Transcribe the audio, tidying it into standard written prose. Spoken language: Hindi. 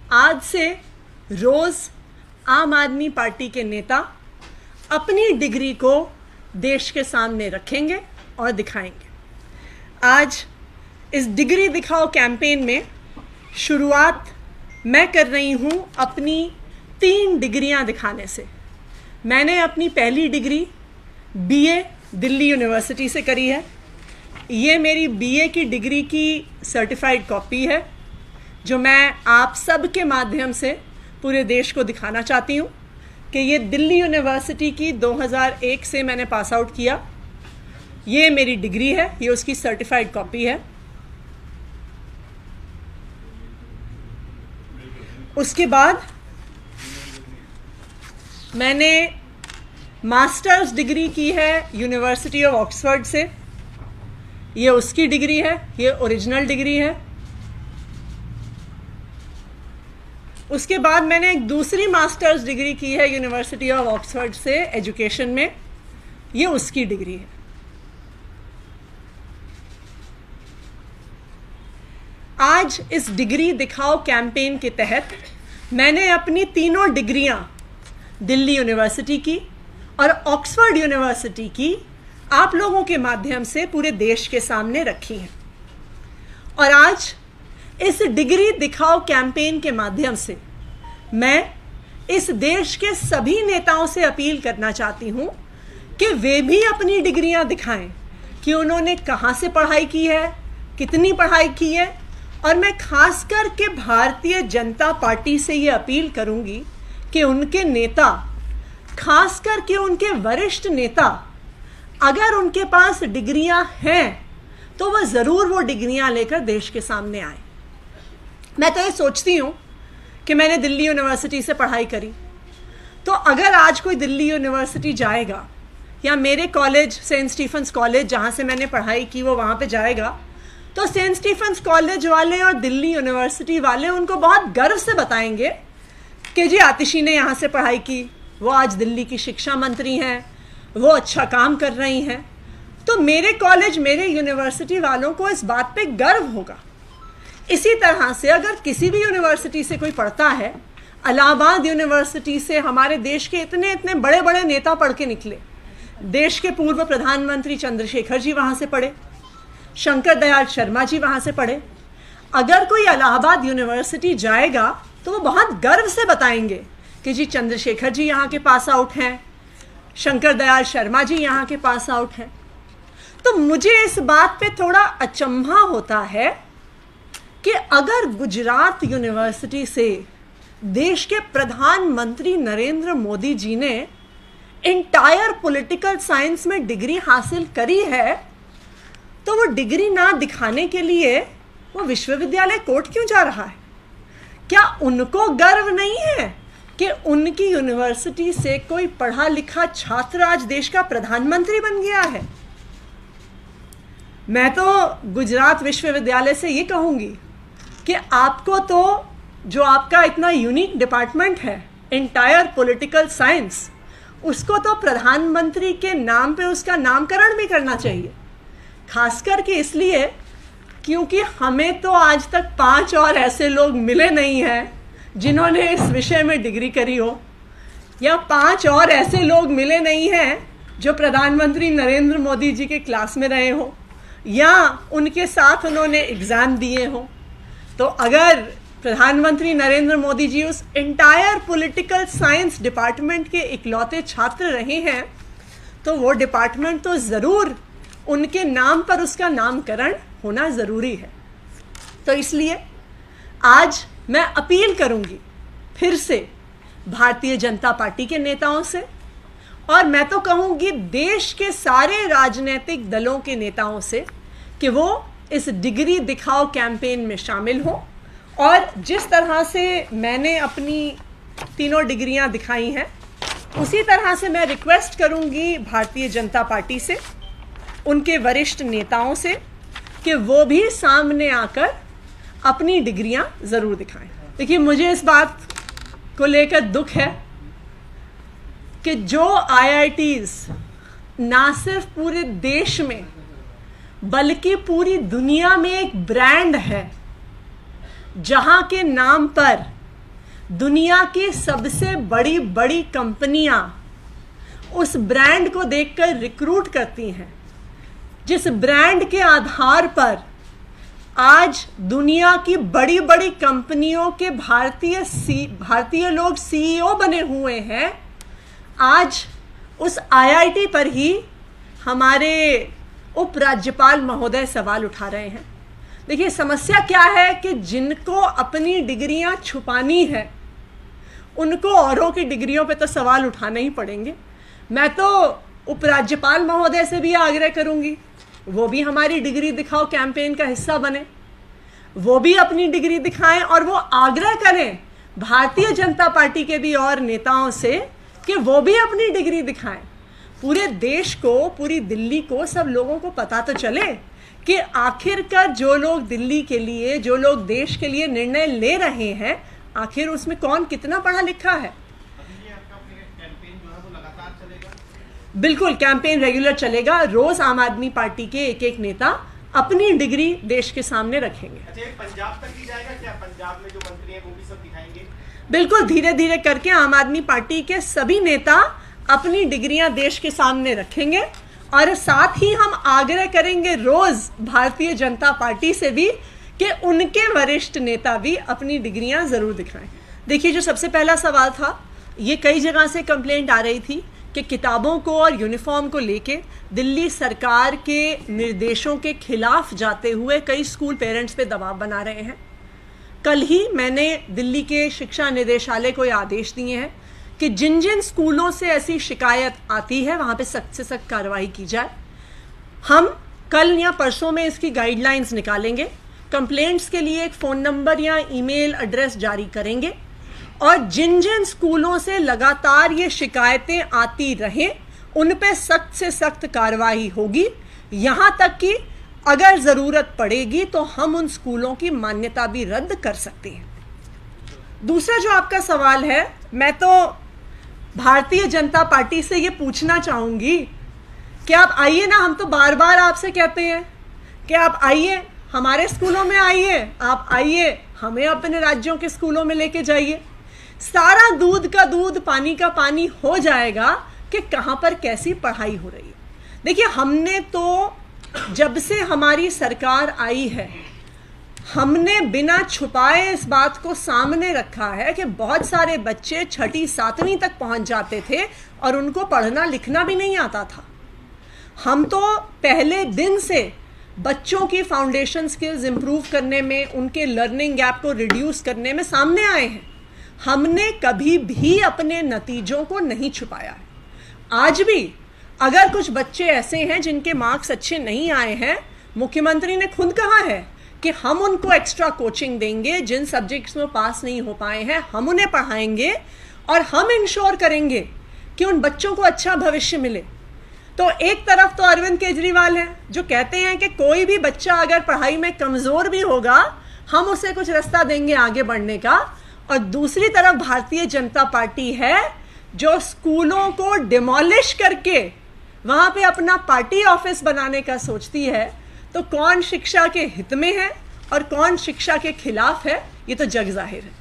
आज से रोज़ आम आदमी पार्टी के नेता अपनी डिग्री को देश के सामने रखेंगे और दिखाएंगे। आज इस डिग्री दिखाओ कैंपेन में शुरुआत मैं कर रही हूँ अपनी 3 डिग्रियाँ दिखाने से। मैंने अपनी पहली डिग्री बीए दिल्ली यूनिवर्सिटी से करी है। ये मेरी बीए की डिग्री की सर्टिफाइड कॉपी है जो मैं आप सब के माध्यम से पूरे देश को दिखाना चाहती हूँ कि ये दिल्ली यूनिवर्सिटी की 2001 से मैंने पास आउट किया। ये मेरी डिग्री है, ये उसकी सर्टिफाइड कॉपी है। उसके बाद मैंने मास्टर्स डिग्री की है यूनिवर्सिटी ऑफ ऑक्सफोर्ड से। ये उसकी डिग्री है, ये ओरिजिनल डिग्री है। उसके बाद मैंने एक दूसरी मास्टर्स डिग्री की है यूनिवर्सिटी ऑफ ऑक्सफोर्ड से एजुकेशन में। ये उसकी डिग्री है। आज इस डिग्री दिखाओ कैंपेन के तहत मैंने अपनी तीनों डिग्रियां दिल्ली यूनिवर्सिटी की और ऑक्सफोर्ड यूनिवर्सिटी की आप लोगों के माध्यम से पूरे देश के सामने रखी हैं। और आज इस डिग्री दिखाओ कैंपेन के माध्यम से मैं इस देश के सभी नेताओं से अपील करना चाहती हूं कि वे भी अपनी डिग्रियां दिखाएं कि उन्होंने कहां से पढ़ाई की है, कितनी पढ़ाई की है। और मैं खास करके भारतीय जनता पार्टी से ये अपील करूंगी कि उनके नेता, खास करके उनके वरिष्ठ नेता, अगर उनके पास डिग्रियां हैं तो वह ज़रूर वो डिग्रियां लेकर देश के सामने आए। मैं तो ये सोचती हूँ कि मैंने दिल्ली यूनिवर्सिटी से पढ़ाई करी, तो अगर आज कोई दिल्ली यूनिवर्सिटी जाएगा या मेरे कॉलेज सेंट स्टीफेंस कॉलेज जहाँ से मैंने पढ़ाई की वो वहाँ पे जाएगा, तो सेंट स्टीफेंस कॉलेज वाले और दिल्ली यूनिवर्सिटी वाले उनको बहुत गर्व से बताएंगे कि जी आतिशी ने यहाँ से पढ़ाई की, वो आज दिल्ली की शिक्षा मंत्री हैं, वो अच्छा काम कर रही हैं। तो मेरे कॉलेज, मेरे यूनिवर्सिटी वालों को इस बात पे गर्व होगा। इसी तरह से अगर किसी भी यूनिवर्सिटी से कोई पढ़ता है, इलाहाबाद यूनिवर्सिटी से हमारे देश के इतने इतने बड़े बड़े नेता पढ़ के निकले। देश के पूर्व प्रधानमंत्री चंद्रशेखर जी वहाँ से पढ़े, शंकर दयाल शर्मा जी वहाँ से पढ़े। अगर कोई इलाहाबाद यूनिवर्सिटी जाएगा तो वो बहुत गर्व से बताएंगे कि जी चंद्रशेखर जी यहाँ के पास आउट हैं, शंकर दयाल शर्मा जी यहाँ के पास आउट हैं। तो मुझे इस बात पे थोड़ा अचंभा होता है कि अगर गुजरात यूनिवर्सिटी से देश के प्रधानमंत्री नरेंद्र मोदी जी ने इंटायर पॉलिटिकल साइंस में डिग्री हासिल करी है, तो वो डिग्री ना दिखाने के लिए वो विश्वविद्यालय कोर्ट क्यों जा रहा है? क्या उनको गर्व नहीं है कि उनकी यूनिवर्सिटी से कोई पढ़ा लिखा छात्र आज देश का प्रधानमंत्री बन गया है? मैं तो गुजरात विश्वविद्यालय से ये कहूँगी कि आपको तो जो आपका इतना यूनिक डिपार्टमेंट है इंटायर पॉलिटिकल साइंस, उसको तो प्रधानमंत्री के नाम पे उसका नामकरण भी करना चाहिए। खास करके इसलिए क्योंकि हमें तो आज तक 5 और ऐसे लोग मिले नहीं हैं जिन्होंने इस विषय में डिग्री करी हो, या 5 और ऐसे लोग मिले नहीं हैं जो प्रधानमंत्री नरेंद्र मोदी जी के क्लास में रहे हो या उनके साथ उन्होंने एग्ज़ाम दिए हो। तो अगर प्रधानमंत्री नरेंद्र मोदी जी उस इंटायर पॉलिटिकल साइंस डिपार्टमेंट के इकलौते छात्र रहे हैं, तो वो डिपार्टमेंट तो ज़रूर उनके नाम पर उसका नामकरण होना ज़रूरी है। तो इसलिए आज मैं अपील करूंगी फिर से भारतीय जनता पार्टी के नेताओं से, और मैं तो कहूंगी देश के सारे राजनीतिक दलों के नेताओं से कि वो इस डिग्री दिखाओ कैंपेन में शामिल हों। और जिस तरह से मैंने अपनी तीनों डिग्रियां दिखाई हैं, उसी तरह से मैं रिक्वेस्ट करूंगी भारतीय जनता पार्टी से, उनके वरिष्ठ नेताओं से, कि वो भी सामने आकर अपनी डिग्रियां ज़रूर दिखाएं। देखिए, मुझे इस बात को लेकर दुख है कि जो IITs ना सिर्फ पूरे देश में बल्कि पूरी दुनिया में एक ब्रांड है, जहां के नाम पर दुनिया की सबसे बड़ी बड़ी कंपनियां उस ब्रांड को देखकर रिक्रूट करती हैं, जिस ब्रांड के आधार पर आज दुनिया की बड़ी बड़ी कंपनियों के भारतीय लोग सीईओ बने हुए हैं। आज उस आईआईटी पर ही हमारे उपराज्यपाल महोदय सवाल उठा रहे हैं। देखिए, समस्या क्या है कि जिनको अपनी डिग्रियां छुपानी है उनको औरों की डिग्रियों पे तो सवाल उठाने ही पड़ेंगे। मैं तो उपराज्यपाल महोदय से भी आग्रह करूंगी, वो भी हमारी डिग्री दिखाओ कैंपेन का हिस्सा बने, वो भी अपनी डिग्री दिखाएं और वो आग्रह करें भारतीय जनता पार्टी के भी और नेताओं से कि वो भी अपनी डिग्री दिखाएं। पूरे देश को, पूरी दिल्ली को, सब लोगों को पता तो चले कि आखिरकार जो लोग दिल्ली के लिए, जो लोग देश के लिए निर्णय ले रहे हैं, आखिर उसमें कौन कितना पढ़ा लिखा है। बिल्कुल, कैंपेन रेगुलर चलेगा। रोज आम आदमी पार्टी के एक एक नेता अपनी डिग्री देश के सामने रखेंगे। अच्छा, पंजाब तक भी जाएगा क्या? पंजाब में जो मंत्री हैं वो भी सब दिखाएंगे? बिल्कुल, धीरे धीरे करके आम आदमी पार्टी के सभी नेता अपनी डिग्रियां देश के सामने रखेंगे और साथ ही हम आग्रह करेंगे रोज भारतीय जनता पार्टी से भी कि उनके वरिष्ठ नेता भी अपनी डिग्रियां जरूर दिखाएं। देखिए, जो सबसे पहला सवाल था, ये कई जगह से कंप्लेंट आ रही थी कि किताबों को और यूनिफॉर्म को लेके दिल्ली सरकार के निर्देशों के खिलाफ जाते हुए कई स्कूल पेरेंट्स पे दबाव बना रहे हैं। कल ही मैंने दिल्ली के शिक्षा निदेशालय को ये आदेश दिए हैं कि जिन जिन स्कूलों से ऐसी शिकायत आती है वहाँ पे सख्त से सख्त कार्रवाई की जाए। हम कल या परसों में इसकी गाइडलाइंस निकालेंगे, कंप्लेंट्स के लिए एक फ़ोन नंबर या ईमेल एड्रेस जारी करेंगे और जिन जिन स्कूलों से लगातार ये शिकायतें आती रहें उन पे सख्त से सख्त कार्रवाई होगी। यहाँ तक कि अगर ज़रूरत पड़ेगी तो हम उन स्कूलों की मान्यता भी रद्द कर सकते हैं। दूसरा जो आपका सवाल है, मैं तो भारतीय जनता पार्टी से ये पूछना चाहूँगी कि आप आइए ना, हम तो बार बार आपसे कहते हैं कि आप आइए, हमारे स्कूलों में आइए, आप आइए, हमें अपने राज्यों के स्कूलों में लेके जाइए। सारा दूध का दूध, पानी का पानी हो जाएगा कि कहाँ पर कैसी पढ़ाई हो रही है। देखिए, हमने तो जब से हमारी सरकार आई है, हमने बिना छुपाए इस बात को सामने रखा है कि बहुत सारे बच्चे 6ठी 7वीं तक पहुंच जाते थे और उनको पढ़ना लिखना भी नहीं आता था। हम तो पहले दिन से बच्चों की फाउंडेशन स्किल्स इंप्रूव करने में, उनके लर्निंग गैप को रिड्यूस करने में सामने आए हैं। हमने कभी भी अपने नतीजों को नहीं छुपाया है। आज भी अगर कुछ बच्चे ऐसे हैं जिनके मार्क्स अच्छे नहीं आए हैं, मुख्यमंत्री ने खुद कहा है कि हम उनको एक्स्ट्रा कोचिंग देंगे, जिन सब्जेक्ट्स में पास नहीं हो पाए हैं हम उन्हें पढ़ाएंगे और हम इंश्योर करेंगे कि उन बच्चों को अच्छा भविष्य मिले। तो एक तरफ तो अरविंद केजरीवाल हैं जो कहते हैं कि कोई भी बच्चा अगर पढ़ाई में कमज़ोर भी होगा हम उसे कुछ रास्ता देंगे आगे बढ़ने का, और दूसरी तरफ भारतीय जनता पार्टी है जो स्कूलों को डिमोलिश करके वहाँ पे अपना पार्टी ऑफिस बनाने का सोचती है। तो कौन शिक्षा के हित में है और कौन शिक्षा के खिलाफ है, ये तो जग जाहिर है।